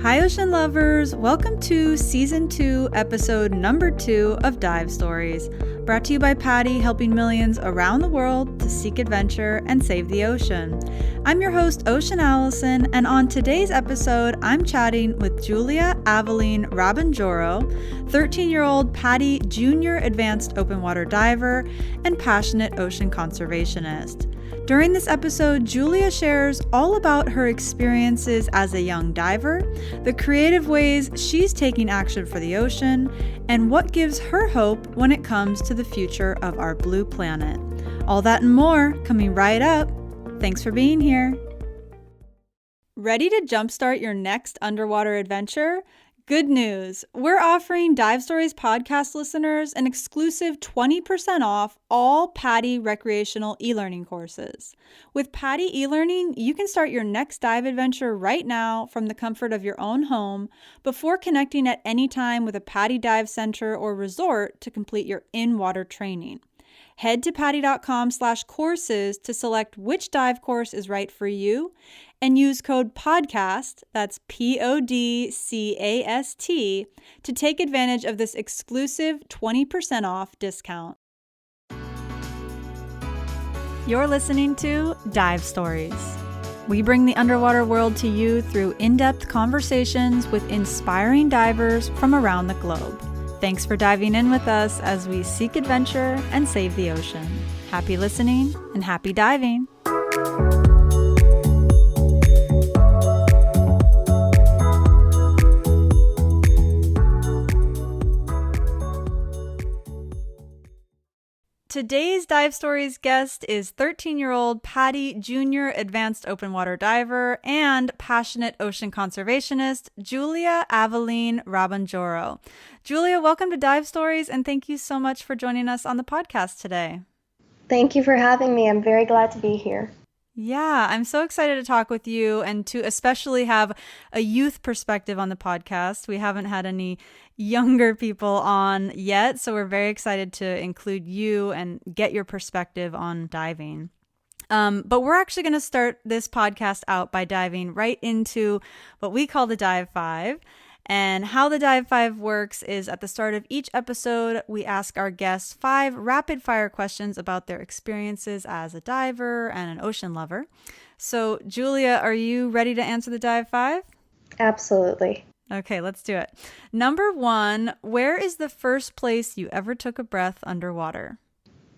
Hi, ocean lovers. Welcome to Season 2, Episode number 2 of Dive Stories, brought to you by PADI, helping millions around the world to seek adventure and save the ocean. I'm your host, Ocean Allison, and on today's episode, I'm chatting with Julia Aveline Rabanjoro, 13-year-old PADI Junior Advanced Open Water Diver and passionate ocean conservationist. During this episode, Julia shares all about her experiences as a young diver, the creative ways she's taking action for the ocean, and what gives her hope when it comes to the future of our blue planet. All that and more coming right up. Thanks for being here. Ready to jumpstart your next underwater adventure? Good news! We're offering Dive Stories podcast listeners an exclusive 20% off all PADI recreational e-learning courses. With PADI e-learning, you can start your next dive adventure right now from the comfort of your own home before connecting at any time with a PADI dive center or resort to complete your in-water training. Head to PADI.com/courses to select which dive course is right for you and use code PODCAST, that's PODCAST, to take advantage of this exclusive 20% off discount. You're listening to Dive Stories. We bring the underwater world to you through in-depth conversations with inspiring divers from around the globe. Thanks for diving in with us as we seek adventure and save the ocean. Happy listening and happy diving. Today's Dive Stories guest is 13-year-old PADI Junior Advanced Open Water Diver and passionate ocean conservationist, Julia Aveline Rabanjoro. Julia, welcome to Dive Stories, and thank you so much for joining us on the podcast today. Thank you for having me. I'm very glad to be here. Yeah, I'm so excited to talk with you and to especially have a youth perspective on the podcast. We haven't had any younger people on yet, so we're very excited to include you and get your perspective on diving. But we're actually going to start this podcast out by diving right into what we call the Dive 5. And how the Dive 5 works is at the start of each episode, we ask our guests 5 rapid fire questions about their experiences as a diver and an ocean lover. So, Julia, are you ready to answer the Dive 5? Absolutely. Okay, let's do it. Number 1, where is the first place you ever took a breath underwater?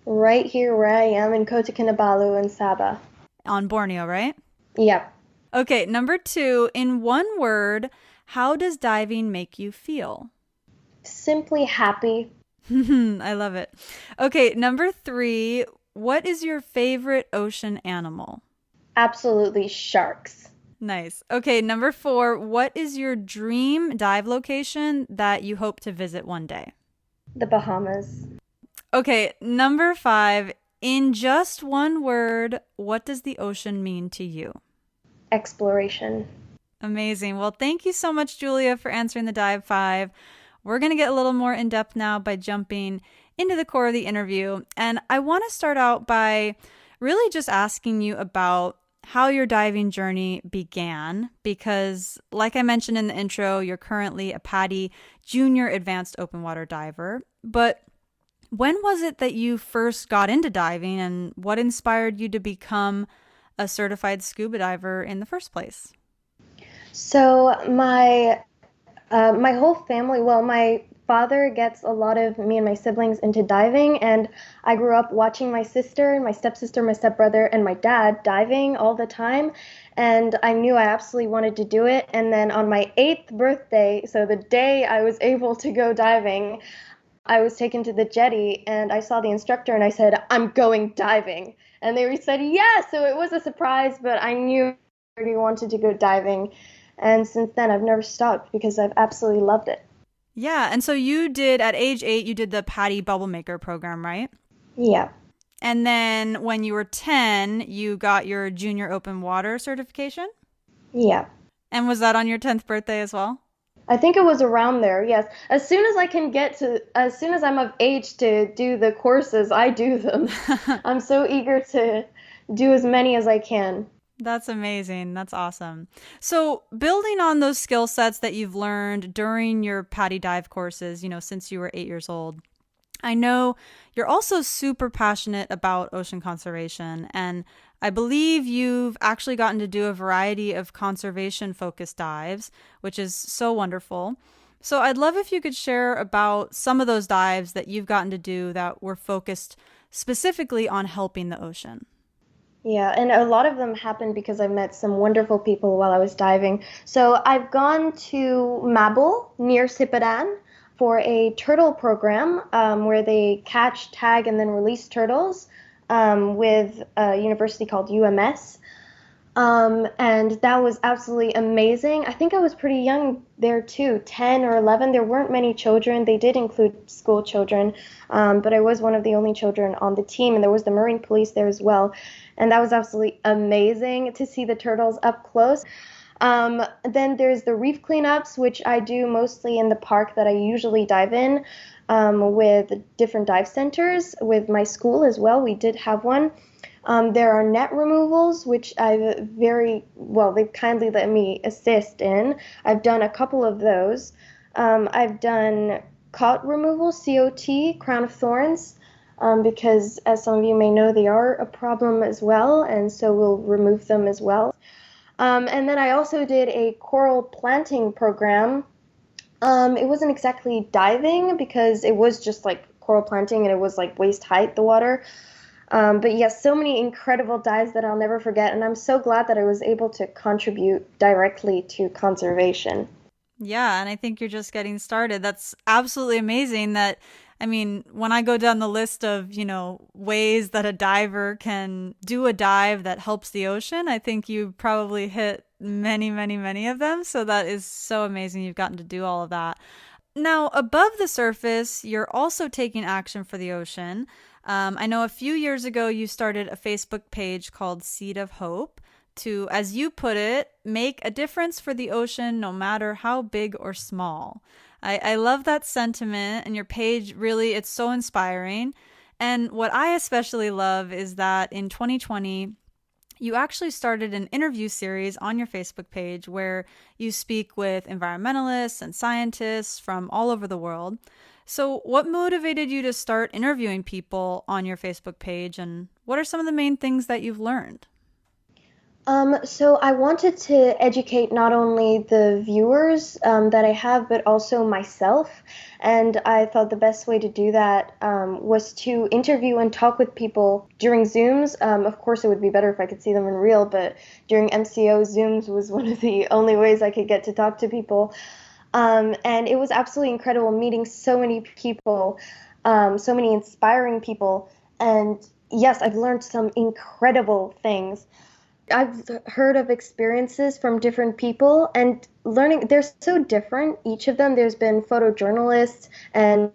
Right here where I am in Kota Kinabalu in Sabah. On Borneo, right? Yep. Okay, number 2, in one word, how does diving make you feel? Simply happy. I love it. Okay, number 3, what is your favorite ocean animal? Absolutely sharks. Nice. Okay, number 4, what is your dream dive location that you hope to visit one day? The Bahamas. Okay, number 5, in just one word, what does the ocean mean to you? Exploration. Amazing. Well, thank you so much, Julia, for answering the Dive 5. We're going to get a little more in depth now by jumping into the core of the interview. And I want to start out by really just asking you about how your diving journey began, because like I mentioned in the intro, you're currently a PADI Junior Advanced Open Water Diver. But when was it that you first got into diving, and what inspired you to become a certified scuba diver in the first place? So my whole family, my father gets a lot of me and my siblings into diving, and I grew up watching my sister, my stepsister, my stepbrother, and my dad diving all the time, and I knew I absolutely wanted to do it. And then on my 8th birthday, so the day I was able to go diving, I was taken to the jetty, and I saw the instructor, and I said, "I'm going diving." And they said, "Yes." So it was a surprise, but I knew I already wanted to go diving. And since then, I've never stopped because I've absolutely loved it. Yeah. And so you did, at age 8, you did the PADI Bubble Maker program, right? Yeah. And then when you were 10, you got your Junior Open Water certification? Yeah. And was that on your 10th birthday as well? I think it was around there, yes. As soon as I'm of age to do the courses, I do them. I'm so eager to do as many as I can. That's amazing. That's awesome. So, building on those skill sets that you've learned during your PADI dive courses, since you were 8 years old, I know you're also super passionate about ocean conservation. And I believe you've actually gotten to do a variety of conservation focused dives, which is so wonderful. So, I'd love if you could share about some of those dives that you've gotten to do that were focused specifically on helping the ocean. Yeah, and a lot of them happened because I met some wonderful people while I was diving. So I've gone to Mabel near Sipadan for a turtle program where they catch, tag, and then release turtles with a university called UMS. And that was absolutely amazing. I think I was pretty young there too, 10 or 11. There weren't many children. They did include school children, but I was one of the only children on the team, and there was the Marine Police there as well. And that was absolutely amazing to see the turtles up close. Then there's the reef cleanups, which I do mostly in the park that I usually dive in with different dive centers with my school as well. We did have one. There are net removals, which I very well, they kindly let me assist in. I've done a couple of those. I've done cot removal, COT, crown of thorns, because as some of you may know, they are a problem as well, and so we'll remove them as well. And then I also did a coral planting program. It wasn't exactly diving because it was just like coral planting and it was like waist height, the water. But yes, so many incredible dives that I'll never forget, and I'm so glad that I was able to contribute directly to conservation. Yeah, and I think you're just getting started. That's absolutely amazing that I mean, when I go down the list of, ways that a diver can do a dive that helps the ocean, I think you probably hit many, many, many of them. So that is so amazing you've gotten to do all of that. Now, above the surface, you're also taking action for the ocean. I know a few years ago you started a Facebook page called Seed of Hope to, as you put it, make a difference for the ocean no matter how big or small. I love that sentiment, and your page really, it's so inspiring. And what I especially love is that in 2020, you actually started an interview series on your Facebook page where you speak with environmentalists and scientists from all over the world. So, what motivated you to start interviewing people on your Facebook page, and what are some of the main things that you've learned? So I wanted to educate not only the viewers that I have, but also myself. And I thought the best way to do that was to interview and talk with people during Zooms. Of course, it would be better if I could see them in real, but during MCO, Zooms was one of the only ways I could get to talk to people. And it was absolutely incredible meeting so many people, so many inspiring people. And yes, I've learned some incredible things. I've heard of experiences from different people and learning, they're so different, each of them. There's been photojournalists and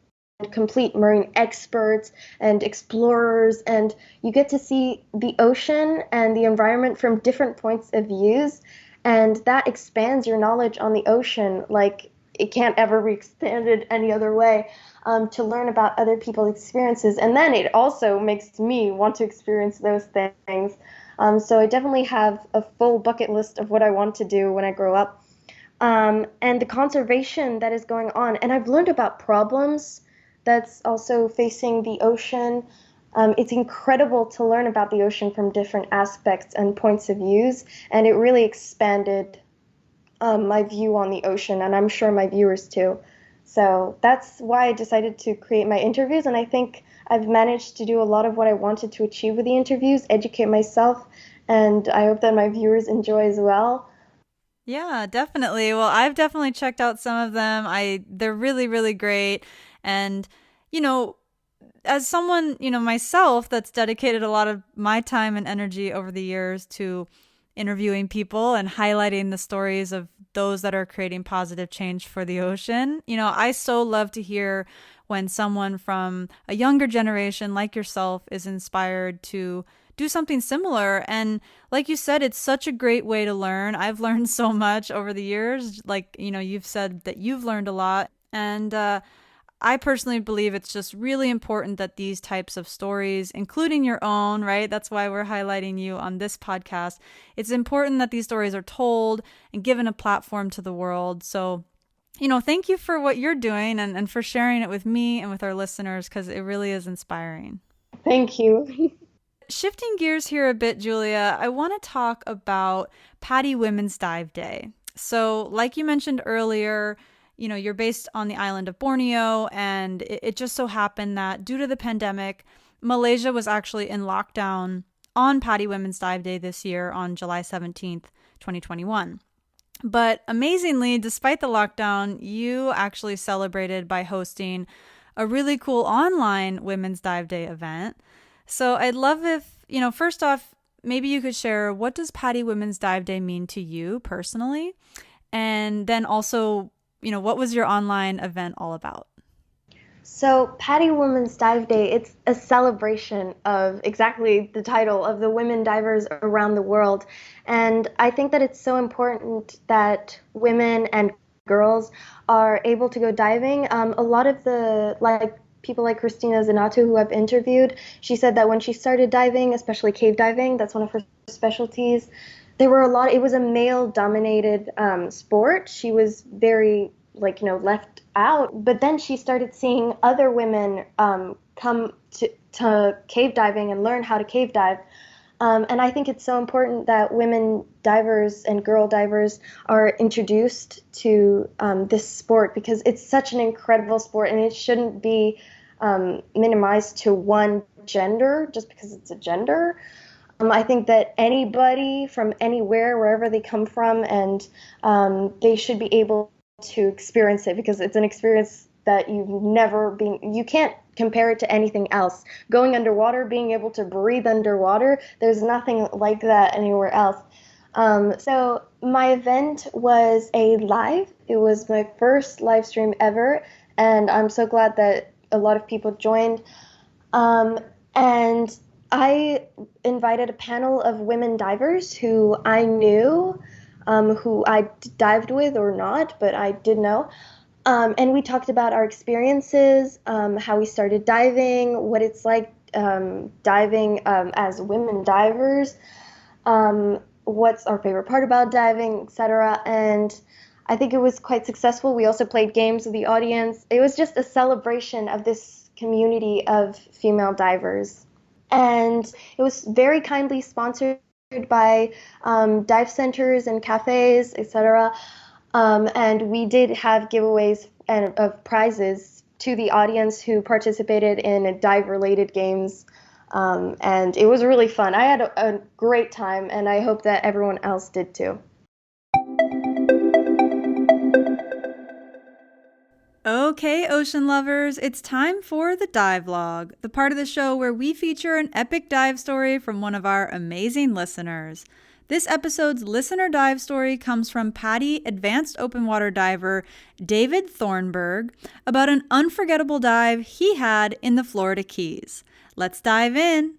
complete marine experts and explorers, and you get to see the ocean and the environment from different points of views, and that expands your knowledge on the ocean like it can't ever be expanded any other way. To learn about other people's experiences, and then it also makes me want to experience those things. So I definitely have a full bucket list of what I want to do when I grow up. And the conservation that is going on. And I've learned about problems that's also facing the ocean. It's incredible to learn about the ocean from different aspects and points of views. And it really expanded my view on the ocean, and I'm sure my viewers too. So that's why I decided to create my interviews. And I think I've managed to do a lot of what I wanted to achieve with the interviews, educate myself, and I hope that my viewers enjoy as well. Yeah, definitely. Well, I've definitely checked out some of them. They're really, really great. And, you know, as someone, myself that's dedicated a lot of my time and energy over the years to interviewing people and highlighting the stories of those that are creating positive change for the ocean. I so love to hear when someone from a younger generation like yourself is inspired to do something similar. And like you said, it's such a great way to learn. I've learned so much over the years. Like, you've said that you've learned a lot. And I personally believe it's just really important that these types of stories, including your own, right? That's why we're highlighting you on this podcast. It's important that these stories are told and given a platform to the world. So, thank you for what you're doing and for sharing it with me and with our listeners, because it really is inspiring. Thank you. Shifting gears here a bit, Julia, I want to talk about PADI Women's Dive Day. So, like you mentioned earlier, you're based on the island of Borneo, and it just so happened that due to the pandemic, Malaysia was actually in lockdown on PADI Women's Dive Day this year on July 17th, 2021. But amazingly, despite the lockdown, you actually celebrated by hosting a really cool online Women's Dive Day event. So I'd love if, first off, maybe you could share, what does PADI Women's Dive Day mean to you personally? And then also, what was your online event all about? So, PADI Women's Dive Day, it's a celebration of exactly the title of the women divers around the world. And I think that it's so important that women and girls are able to go diving. A lot of people like Christina Zanato, who I've interviewed, she said that when she started diving, especially cave diving, that's one of her specialties, it was a male dominated sport. She was very left out. But then she started seeing other women come to cave diving and learn how to cave dive. And I think it's so important that women divers and girl divers are introduced to this sport, because it's such an incredible sport, and it shouldn't be minimized to one gender just because it's a gender. I think that anybody from anywhere, wherever they come from, and they should be able to experience it, because it's an experience that you can't compare it to anything else. Going underwater, being able to breathe underwater, there's nothing like that anywhere else. So my event was it was my first live stream ever, and I'm so glad that a lot of people joined. And I invited a panel of women divers who I knew, who I dived with or not, but I did know. And we talked about our experiences, how we started diving, what it's like diving as women divers, what's our favorite part about diving, etc. And I think it was quite successful. We also played games with the audience. It was just a celebration of this community of female divers. And it was very kindly sponsored by dive centers and cafes, etc. And we did have giveaways of prizes to the audience who participated in dive-related games. And it was really fun. I had a great time, and I hope that everyone else did too. Okay, ocean lovers, it's time for the dive log, the part of the show where we feature an epic dive story from one of our amazing listeners. This episode's listener dive story comes from PADI advanced open water diver David Thornburg about an unforgettable dive he had in the Florida Keys. Let's dive in.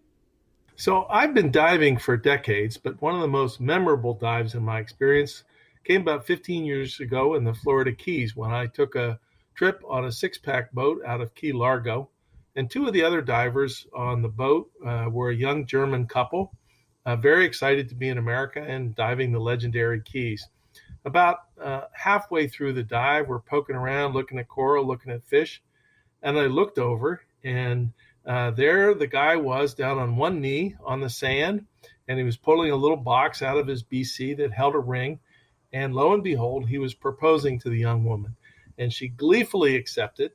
So I've been diving for decades, but one of the most memorable dives in my experience came about 15 years ago in the Florida Keys, when I took a trip on a six-pack boat out of Key Largo. And two of the other divers on the boat were a young German couple, very excited to be in America and diving the legendary Keys. About halfway through the dive, we're poking around, looking at coral, looking at fish, and I looked over, and there the guy was down on one knee on the sand, and he was pulling a little box out of his BC that held a ring, and lo and behold, he was proposing to the young woman, and she gleefully accepted.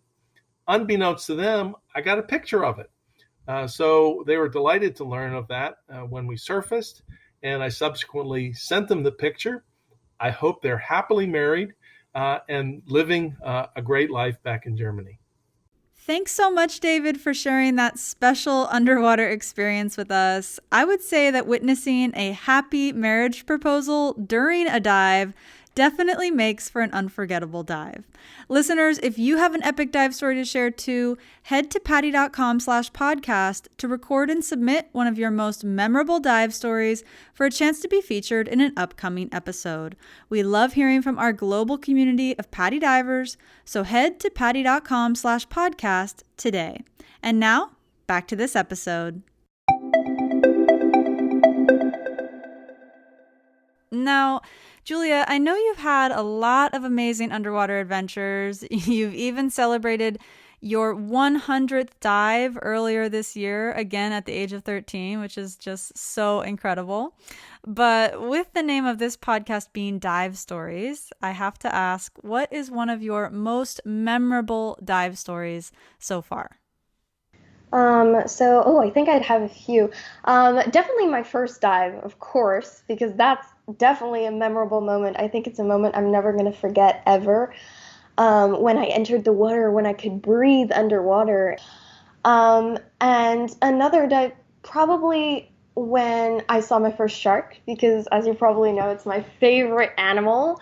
Unbeknownst to them, I got a picture of it. So they were delighted to learn of that when we surfaced, and I subsequently sent them the picture. I hope they're happily married and living a great life back in Germany. Thanks so much, David, for sharing that special underwater experience with us. I would say that witnessing a happy marriage proposal during a dive definitely makes for an unforgettable dive. Listeners, if you have an epic dive story to share too, head to PADI.com/podcast to record and submit one of your most memorable dive stories for a chance to be featured in an upcoming episode. We love hearing from our global community of PADI divers, so head to PADI.com/podcast today. And now, back to this episode. Now, Julia, I know you've had a lot of amazing underwater adventures. You've even celebrated your 100th dive earlier this year, again at the age of 13, which is just so incredible. But with the name of this podcast being Dive Stories, I have to ask, what is one of your most memorable dive stories so far? I think I'd have a few. Definitely my first dive, of course, because that's definitely a memorable moment. I think it's a moment I'm never going to forget ever. When I entered the water, when I could breathe underwater. And another dive, probably when I saw my first shark, because as you probably know, it's my favorite animal.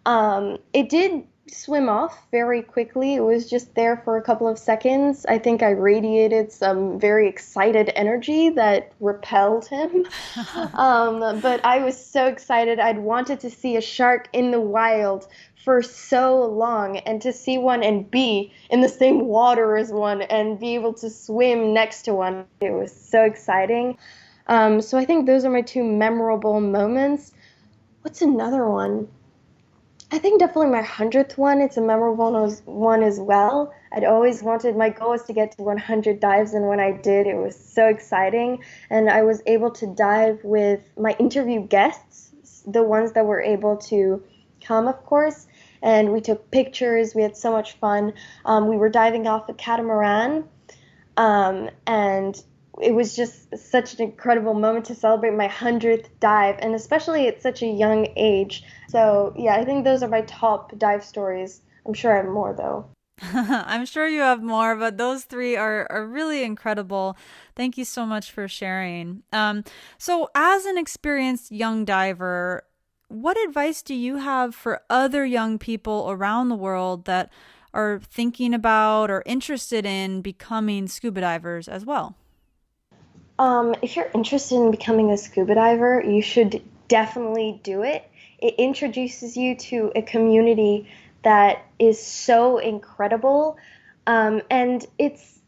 It did swim off very quickly. It was just there for a couple of seconds. I think I radiated some very excited energy that repelled him. But I was so excited. I'd wanted to see a shark in the wild for so long, and to see one and be in the same water as one and be able to swim next to one. It was so exciting. So I think those are my two memorable moments. What's another one? I think definitely my 100th one. It's a memorable one as well. I'd always wanted, my goal was to get to 100 dives, and when I did, it was so exciting. And I was able to dive with my interview guests, the ones that were able to come, of course. And we took pictures. We had so much fun. We were diving off a catamaran, and it was just such an incredible moment to celebrate my 100th dive, and especially at such a young age. So yeah, I think those are my top dive stories. I'm sure I have more though. I'm sure you have more, but those three are really incredible. Thank you so much for sharing. So as an experienced young diver, what advice do you have for other young people around the world that are thinking about or interested in becoming scuba divers as well? If you're interested in becoming a scuba diver, you should definitely do it. It introduces you to a community that is so incredible, and it's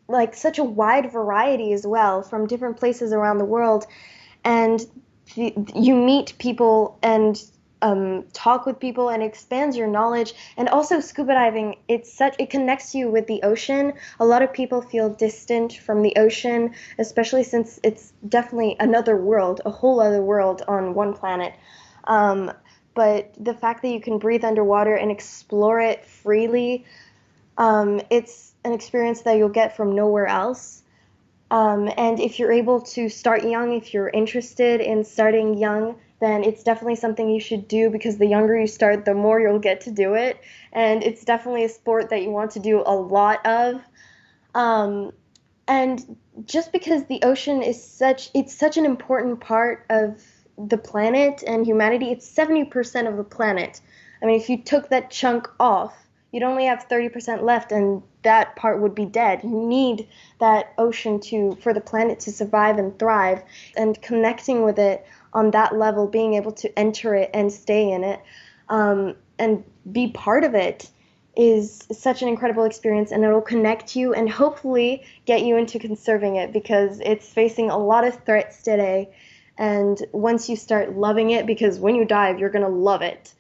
like such a wide variety as well from different places around the world, and you meet people and talk with people, and expands your knowledge. And also scuba diving, it connects you with the ocean. A lot of people feel distant from the ocean, especially since it's definitely another world, a whole other world on one planet. But the fact that you can breathe underwater and explore it freely, it's an experience that you'll get from nowhere else. And if you're able to start young, if you're interested in starting young, then it's definitely something you should do, because the younger you start, the more you'll get to do it. And it's definitely a sport that you want to do a lot of. And just because the ocean is such an important part of the planet and humanity, it's 70% of the planet. I mean, if you took that chunk off, you'd only have 30% left, and that part would be dead. You need that ocean for the planet to survive and thrive, and connecting with it on that level, being able to enter it and stay in it, and be part of it is such an incredible experience, and it'll connect you and hopefully get you into conserving it, because it's facing a lot of threats today. And once you start loving it, because when you dive, you're going to love it,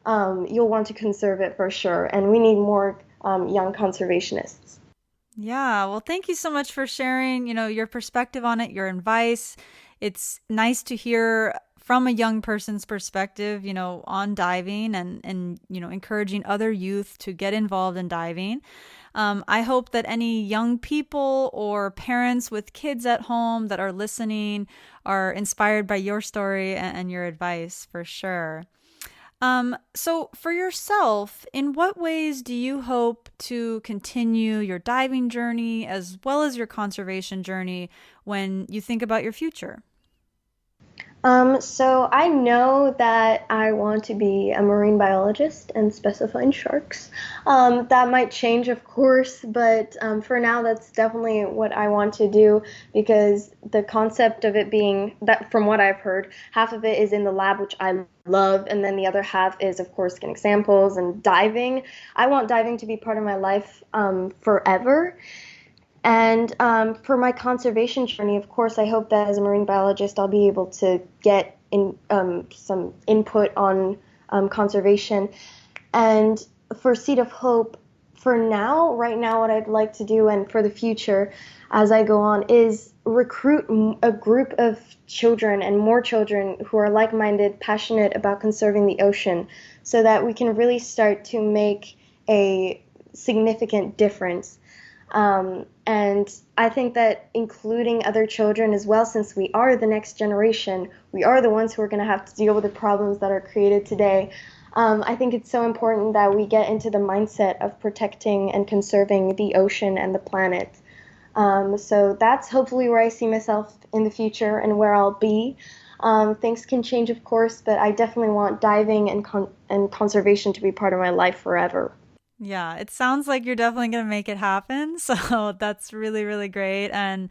you'll want to conserve it for sure. And we need more young conservationists. Yeah, well, thank you so much for sharing, your perspective on it, your advice. It's nice to hear from a young person's perspective, on diving and encouraging other youth to get involved in diving. I hope that any young people or parents with kids at home that are listening are inspired by your story and your advice for sure. So for yourself, in what ways do you hope to continue your diving journey as well as your conservation journey when you think about your future? So I know that I want to be a marine biologist and specify in sharks. That might change, of course, but for now, that's definitely what I want to do because the concept of it being that, from what I've heard, half of it is in the lab, which I love, and then the other half is, of course, getting samples and diving. I want diving to be part of my life forever. And for my conservation journey, of course, I hope that as a marine biologist, I'll be able to get some input on conservation. And for Seed of Hope, for now, right now, what I'd like to do and for the future as I go on is recruit a group of children and more children who are like-minded, passionate about conserving the ocean so that we can really start to make a significant difference. And I think that including other children as well, since we are the next generation, we are the ones who are going to have to deal with the problems that are created today. I think it's so important that we get into the mindset of protecting and conserving the ocean and the planet. So that's hopefully where I see myself in the future and where I'll be. Things can change, of course, but I definitely want diving and conservation to be part of my life forever. Yeah, it sounds like you're definitely going to make it happen. So that's really, really great. And,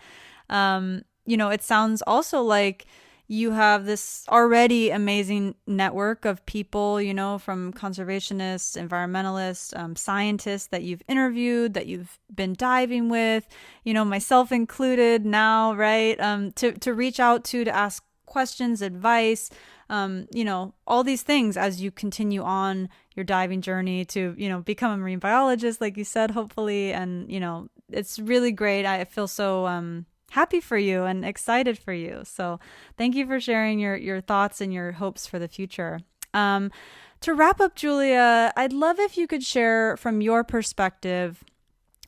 it sounds also like you have this already amazing network of people, from conservationists, environmentalists, scientists that you've interviewed, that you've been diving with, myself included now, right? To reach out to ask questions, advice, all these things as you continue on your diving journey to, become a marine biologist, like you said, hopefully. And, it's really great. I feel so happy for you and excited for you. So thank you for sharing your thoughts and your hopes for the future. To wrap up, Julia, I'd love if you could share from your perspective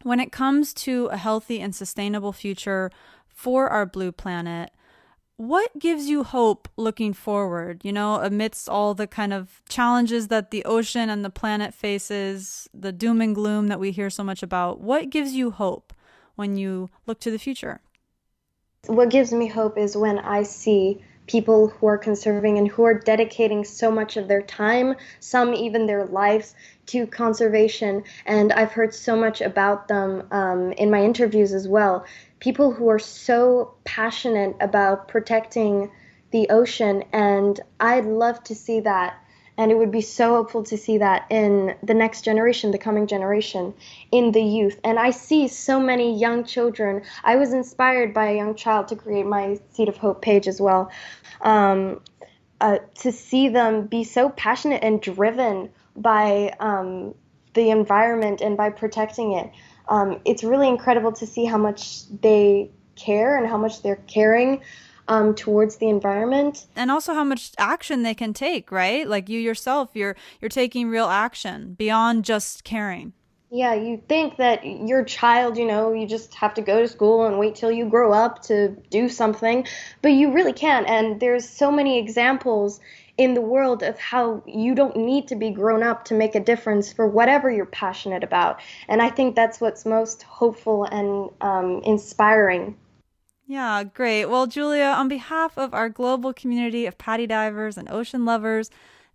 when it comes to a healthy and sustainable future for our blue planet. What gives you hope looking forward, amidst all the kind of challenges that the ocean and the planet faces, the doom and gloom that we hear so much about? What gives you hope when you look to the future? What gives me hope is when I see people who are conserving and who are dedicating so much of their time, some even their lives, to conservation. And I've heard so much about them in my interviews as well. People who are so passionate about protecting the ocean, and I'd love to see that. And it would be so hopeful to see that in the next generation, the coming generation, in the youth. And I see so many young children. I was inspired by a young child to create my Seed of Hope page as well, to see them be so passionate and driven by the environment and by protecting it. It's really incredible to see how much they care and how much they're caring towards the environment. And also how much action they can take, right? Like you yourself, you're taking real action beyond just caring. Yeah, you think that your child, you just have to go to school and wait till you grow up to do something, but you really can't. And there's so many examples in the world of how you don't need to be grown up to make a difference for whatever you're passionate about. And I think that's what's most hopeful and inspiring. Yeah, great. Well, Julia, on behalf of our global community of PADI divers and ocean lovers,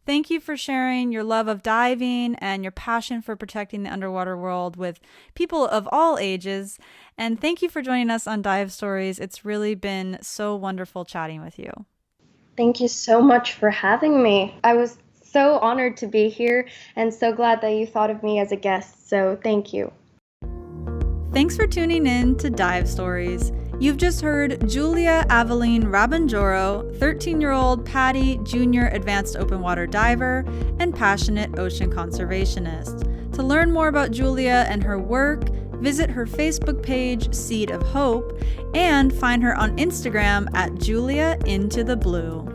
thank you for sharing your love of diving and your passion for protecting the underwater world with people of all ages. And thank you for joining us on Dive Stories. It's really been so wonderful chatting with you. Thank you so much for having me. I was so honored to be here and so glad that you thought of me as a guest. So thank you. Thanks for tuning in to Dive Stories. You've just heard Julia Aveline Rabanjoro, 13-year-old PADI Junior Advanced Open Water Diver and passionate ocean conservationist. To learn more about Julia and her work, visit her Facebook page, Seed of Hope, and find her on Instagram at Julia Into the Blue.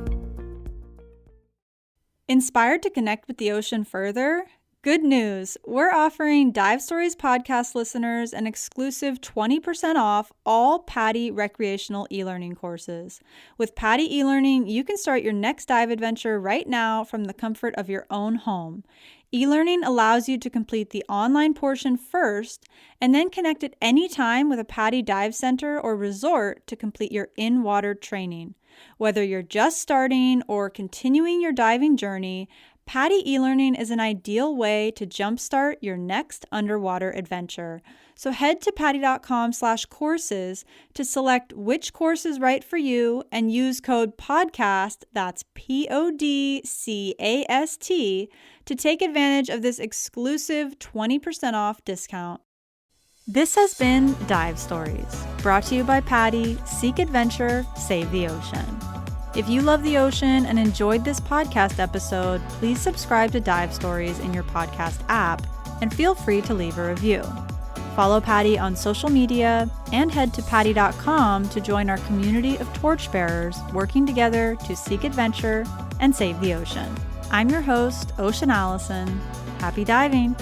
Inspired to connect with the ocean further? Good news! We're offering Dive Stories podcast listeners an exclusive 20% off all PADI recreational e-learning courses. With PADI e-learning, you can start your next dive adventure right now from the comfort of your own home. E-learning allows you to complete the online portion first and then connect at any time with a PADI dive center or resort to complete your in-water training. Whether you're just starting or continuing your diving journey, PADI e-learning is an ideal way to jumpstart your next underwater adventure. So head to PADI.com/courses to select which course is right for you and use code PODCAST, that's PODCAST, to take advantage of this exclusive 20% off discount. This has been Dive Stories, brought to you by PADI, Seek Adventure, Save the Ocean. If you love the ocean and enjoyed this podcast episode, please subscribe to Dive Stories in your podcast app and feel free to leave a review. Follow PADI on social media and head to PADI.com to join our community of torchbearers working together to seek adventure and save the ocean. I'm your host, Ocean Allison. Happy diving!